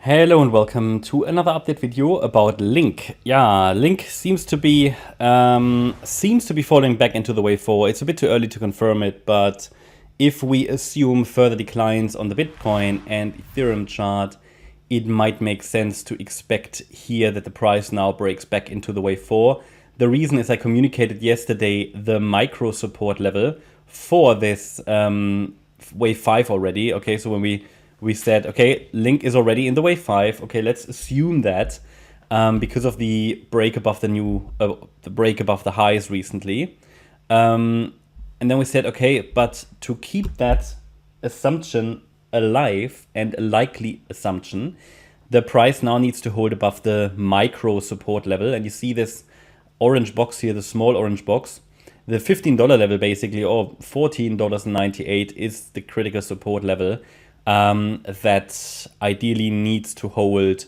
Hello and welcome to another update video about Link. Yeah, Link seems to be falling back into the wave 4. It's a bit too early to confirm it, but if we assume further declines on the Bitcoin and Ethereum chart, it might make sense to expect here that the price now breaks back into the wave 4. The reason is I communicated yesterday the micro support level for this wave 5 already. Okay, so when we said, okay, Link is already in the wave 5. Okay, let's assume that because of the break above the break above the highs recently. And then we said, okay, but to keep that assumption alive and a likely assumption, the price now needs to hold above the micro support level. And you see this orange box here, the small orange box. The $15 level basically, or $14.98 is the critical support level that ideally needs to hold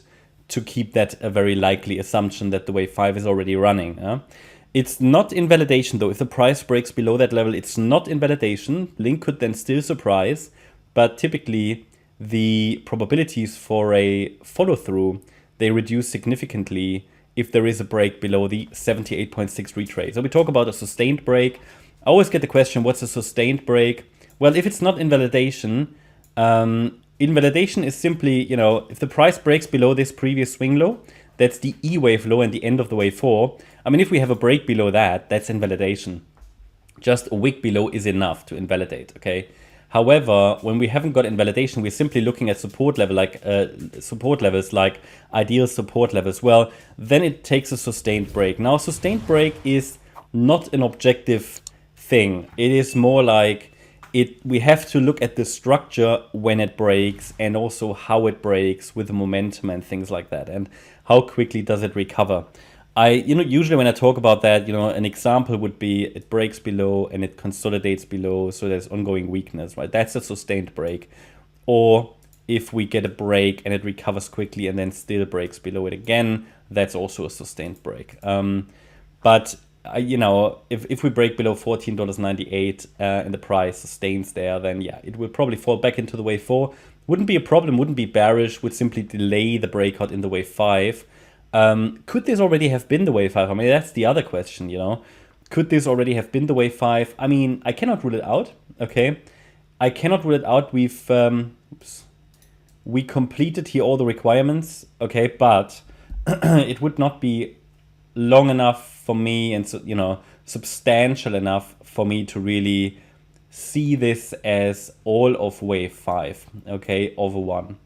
to keep that a very likely assumption that the wave 5 is already running. It's not invalidation though. If the price breaks below that level, it's not invalidation. Link could then still surprise, but typically the probabilities for a follow through, they reduce significantly if there is a break below the 78.6 retrace. So we talk about a sustained break. I always get the question, what's a sustained break? Well, if it's not invalidation, invalidation is simply, if the price breaks below this previous swing low, that's the E wave low and the end of the wave 4. I mean, if we have a break below that, that's invalidation. Just a wick below is enough to invalidate, okay? However, when we haven't got invalidation, we're simply looking at support levels like ideal support levels. Well, then it takes a sustained break. Now, sustained break is not an objective thing. It is more like we have to look at the structure when it breaks and also how it breaks with the momentum and things like that, and how quickly does it recover. Usually when I talk about that, an example would be it breaks below and it consolidates below, so there's ongoing weakness, right? That's a sustained break. Or if we get a break and it recovers quickly and then still breaks below it again, that's also a sustained break. But if we break below $14.98 and the price sustains there, then yeah, it will probably fall back into the wave 4. Wouldn't be a problem, wouldn't be bearish, would simply delay the breakout in the wave 5. Could this already have been the wave 5? I mean, that's the other question, Could this already have been the wave 5? I mean, I cannot rule it out, okay? I cannot rule it out. We completed here all the requirements, okay? But it would not be long enough for me and substantial enough for me to really see this as all of wave 5, okay, over 1.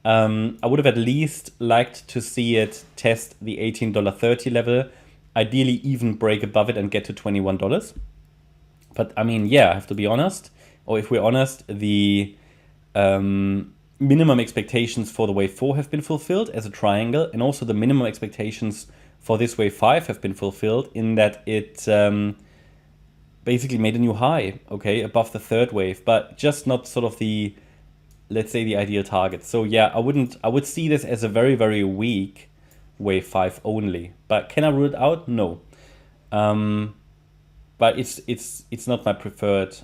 I would have at least liked to see it test the $18.30 level, ideally even break above it and get to $21. But I mean, yeah, I have to be honest, or if we're honest, the minimum expectations for the wave 4 have been fulfilled as a triangle, and also the minimum expectations for this wave 5 have been fulfilled in that it basically made a new high, okay, above the third wave, but just not sort of the, let's say, the ideal target. So yeah, I would see this as a very, very weak wave 5 only. But can I rule it out? No. But it's not my preferred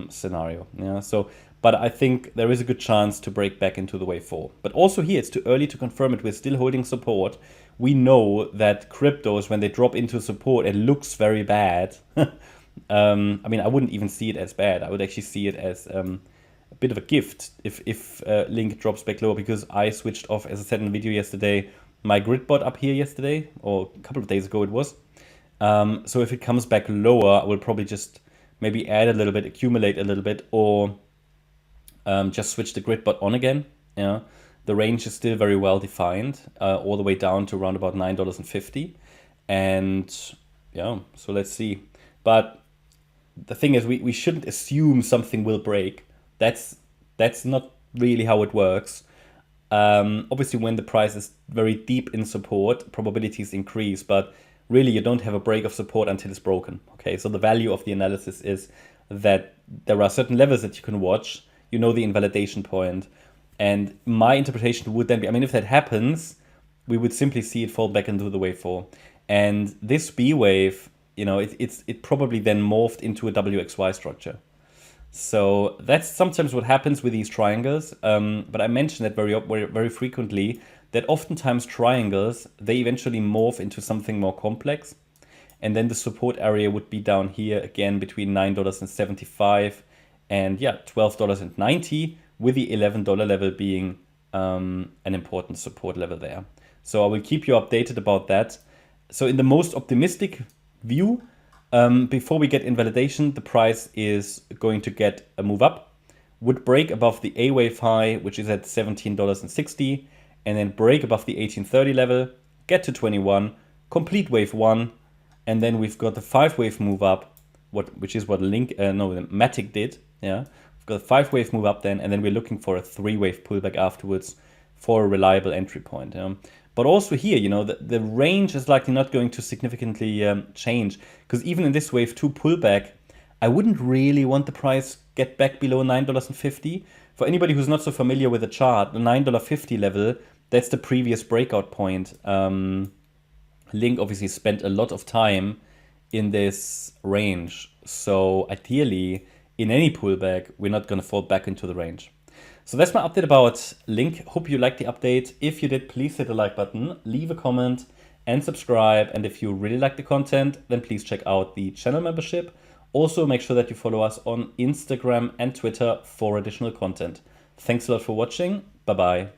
scenario. Yeah. So, but I think there is a good chance to break back into the wave 4. But also here, it's too early to confirm it. We're still holding support. We know that cryptos, when they drop into support, it looks very bad. I mean, I wouldn't even see it as bad. I would actually see it as a bit of a gift if Link drops back lower, because I switched off, as I said in the video yesterday, my grid bot up here yesterday, or a couple of days ago it was. So if it comes back lower, I will probably just maybe add a little bit, accumulate a little bit, or just switch the grid bot on again. Yeah. The range is still very well defined, all the way down to around about $9.50. And yeah, so let's see. But the thing is, we shouldn't assume something will break. That's not really how it works. Obviously, when the price is very deep in support, probabilities increase, but really you don't have a break of support until it's broken. Okay, so the value of the analysis is that there are certain levels that you can watch, the invalidation point. And my interpretation would then be, I mean, if that happens, we would simply see it fall back into the wave 4. And this B wave, it probably then morphed into a WXY structure. So that's sometimes what happens with these triangles. But I mention that very frequently, that oftentimes triangles, they eventually morph into something more complex. And then the support area would be down here again between $9.75 and yeah, $12.90, with the $11 level being an important support level there. So I will keep you updated about that. So in the most optimistic view, before we get invalidation, the price is going to get a move up, would break above the A wave high, which is at $17.60, and then break above the 1830 level, get to 21, complete wave 1, and then we've got the 5-wave move up, which is what Matic did. Yeah, we've got a 5-wave move up then, and then we're looking for a 3-wave pullback afterwards for a reliable entry point. But also here, the range is likely not going to significantly change, because even in this wave 2 pullback, I wouldn't really want the price get back below $9.50. For anybody who's not so familiar with the chart, the $9.50 level, that's the previous breakout point. Link obviously spent a lot of time in this range. So ideally, in any pullback, we're not going to fall back into the range. So that's my update about Link. Hope you liked the update. If you did, please hit the like button, leave a comment, and subscribe. And if you really like the content, then please check out the channel membership. Also, make sure that you follow us on Instagram and Twitter for additional content. Thanks a lot for watching. Bye-bye.